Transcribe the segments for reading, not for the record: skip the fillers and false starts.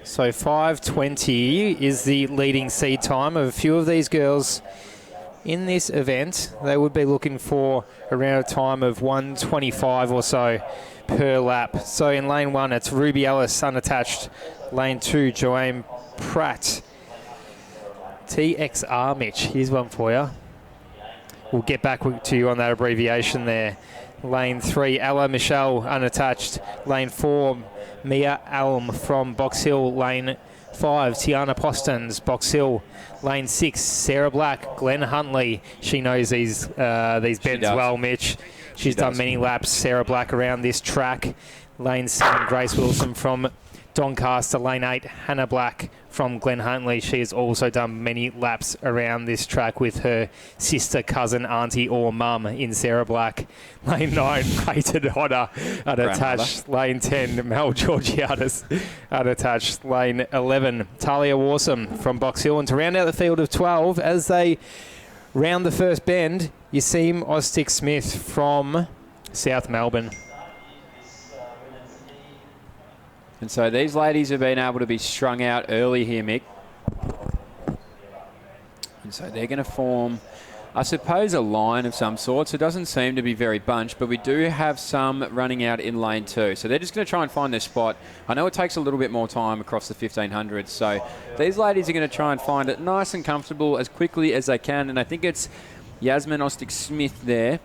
So 5:20 is the leading seed time of a few of these girls in this event. They would be looking for around a time of 1:25 or so per lap. So in lane 1, it's Ruby Ellis unattached. Lane 2, Joanne Pratt. TXR, Mitch, here's one for you. We'll get back to you on that abbreviation there. Lane 3, Ella Michelle unattached. Lane 4, Mia Alm from Box Hill. Lane 5, Tiana Postons, Box Hill. Lane 6, Sarah Black, Glenn Huntley. She knows these bends well, Mitch. She's done many laps, Sarah Black, around this track. Lane 7, Grace Wilson from Doncaster. Lane 8, Hannah Black from Glen Huntley. She has also done many laps around this track with her sister, cousin, auntie or mum in Sarah Black. Lane 9, Clayton Hodder unattached. Lane 10, Mel Georgiadis unattached. Lane 11, Talia Warsome from Box Hill. And to round out the field of 12, as they round the first bend, Yasim Ostick Smith from South Melbourne. And so these ladies have been able to be strung out early here, Mick. And so they're going to form, I suppose, a line of some sorts. It doesn't seem to be very bunched, but we do have some running out in lane 2. So they're just going to try and find their spot. I know it takes a little bit more time across the 1500s. So these ladies are going to try and find it nice and comfortable as quickly as they can. And I think it's Yasmin Ostick Smith there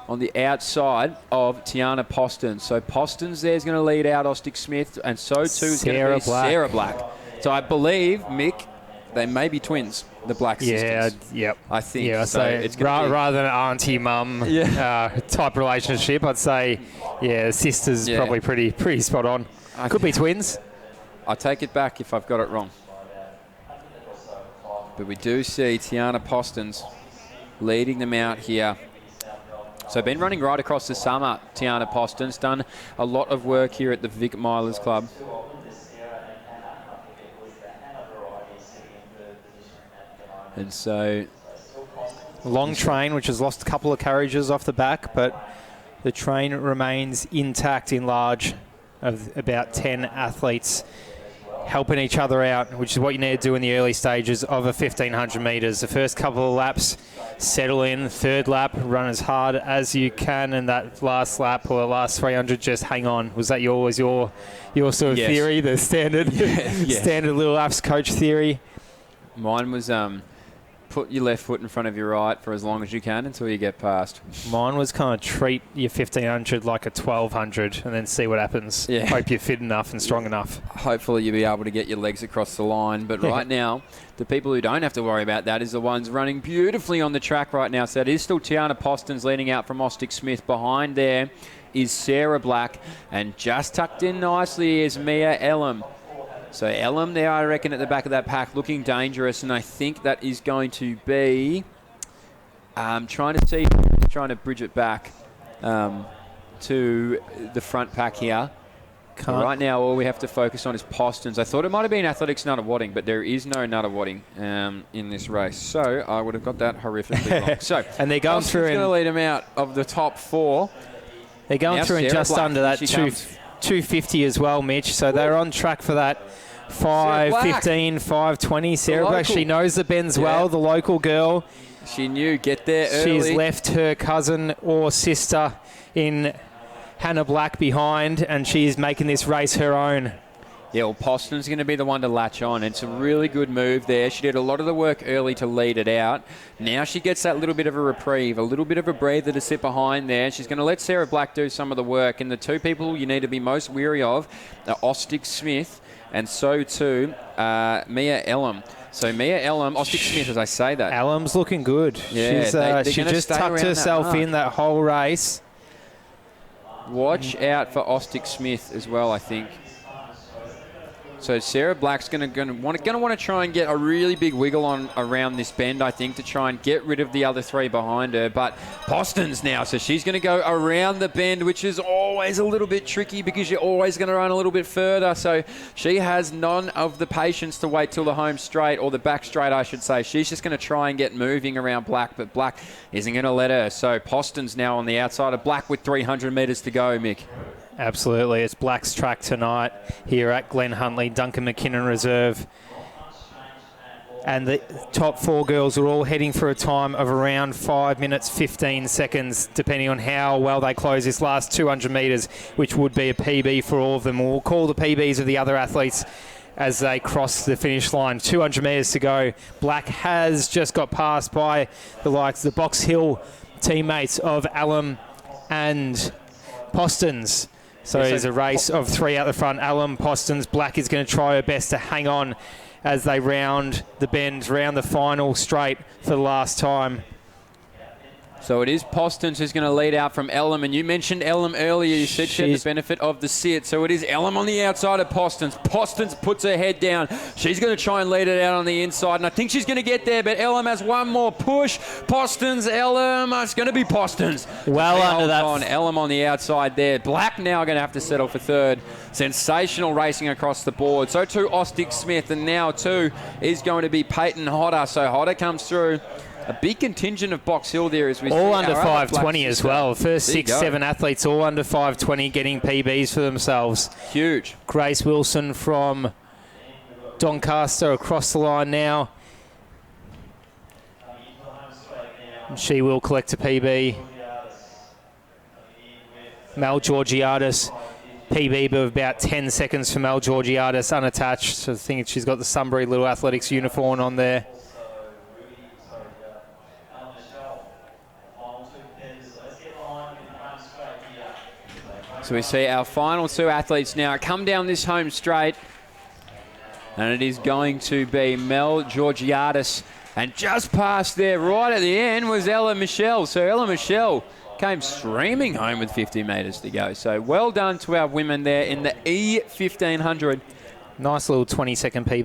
on the outside of Tiana Postons. So Postons there is going to lead out Ostick Smith, and so too is going to be Sarah Black. So I believe, Mick, they may be twins, the Black sisters. Yep. I think. Yeah, so it's rather than auntie-mum type relationship, I'd say, sisters probably pretty spot on. Could be twins. I take it back if I've got it wrong. But we do see Tiana Postons leading them out here. So been running right across the summer, Tiana Postons. Done a lot of work here at the Vic Milers Club. And so long train, which has lost a couple of carriages off the back, but the train remains intact in large of about 10 athletes helping each other out, which is what you need to do in the early stages of a 1500 metres. The first couple of laps, settle in. Third lap, run as hard as you can, and that last lap or the last 300, just hang on. Was that your sort of theory, the standard standard little laps coach theory? Mine was put your left foot in front of your right for as long as you can until you get past. Mine was kind of treat your 1500 like a 1200 and then see what happens. Yeah. Hope you're fit enough and strong enough. Hopefully you'll be able to get your legs across the line. But right now, the people who don't have to worry about that is the ones running beautifully on the track right now. So it is still Tiana Postons leading out from Ostick Smith. Behind there is Sarah Black. And just tucked in nicely is Mia Elam. So Elam there, I reckon, at the back of that pack, looking dangerous, and I think that is going to be trying to bridge it back to the front pack here. Right now, all we have to focus on is Postons. I thought it might have been Athletics Nunawading, but there is no Nunawading in this race. So I would have got that horrifically wrong. So and they're going through. Going to lead them out of the top 4. They're going now through and just under that 250 as well, Mitch. So they're on track for that 5:15, 5:20. Sarah Black, she knows the bends well, the local girl. She knew, get there early. She's left her cousin or sister in Hannah Black behind, and she's making this race her own. Yeah, well, Poston's going to be the one to latch on. It's a really good move there. She did a lot of the work early to lead it out. Now she gets that little bit of a reprieve, a little bit of a breather to sit behind there. She's going to let Sarah Black do some of the work. And the two people you need to be most weary of are Ostick Smith and so too Mia Elam. So Mia Elam, Ostick Smith, as I say that. Elam's looking good. Yeah, she just tucked herself in that whole race. Watch out for Ostick Smith as well, I think. So Sarah Black's going to want to try and get a really big wiggle on around this bend, I think, to try and get rid of the other three behind her. But Postons now, so she's going to go around the bend, which is always a little bit tricky because you're always going to run a little bit further. So she has none of the patience to wait till the home straight, or the back straight, I should say. She's just going to try and get moving around Black, but Black isn't going to let her. So Postons now on the outside of Black with 300 metres to go, Mick. Absolutely. It's Black's track tonight here at Glen Huntly, Duncan McKinnon Reserve. And the top 4 girls are all heading for a time of around 5 minutes, 15 seconds, depending on how well they close this last 200 metres, which would be a PB for all of them. We'll call the PBs of the other athletes as they cross the finish line. 200 metres to go. Black has just got passed by the likes of the Box Hill teammates of Alum and Postons. So it's a race of 3 out the front. Alum, Postons, Black is going to try her best to hang on as they round the bend, round the final straight for the last time. So it is Postons who's going to lead out from Elam. And you mentioned Elam earlier. You said she had the benefit of the sit. So it is Elam on the outside of Postons. Postons puts her head down. She's going to try and lead it out on the inside. And I think she's going to get there. But Elam has one more push. Postons, Elam. It's going to be Postons. Well under that. Elam on the outside there. Black now going to have to settle for third. Sensational racing across the board. So too Ostic Smith. And now too is going to be Peyton Hodder. So Hodder comes through. A big contingent of Box Hill there as we see. All under 520 as well. First 6-7 athletes all under 520 getting PBs for themselves. Huge. Grace Wilson from Doncaster across the line now. She will collect a PB. Mel Georgiadis, PB of about 10 seconds for Mel Georgiadis, unattached. So I think she's got the Sunbury Little Athletics uniform on there. So we see our final 2 athletes now come down this home straight. And it is going to be Mel Georgiadis. And just past there, right at the end, was Ella Michelle. So Ella Michelle came streaming home with 50 metres to go. So well done to our women there in the E1500. Nice little 20-second PB.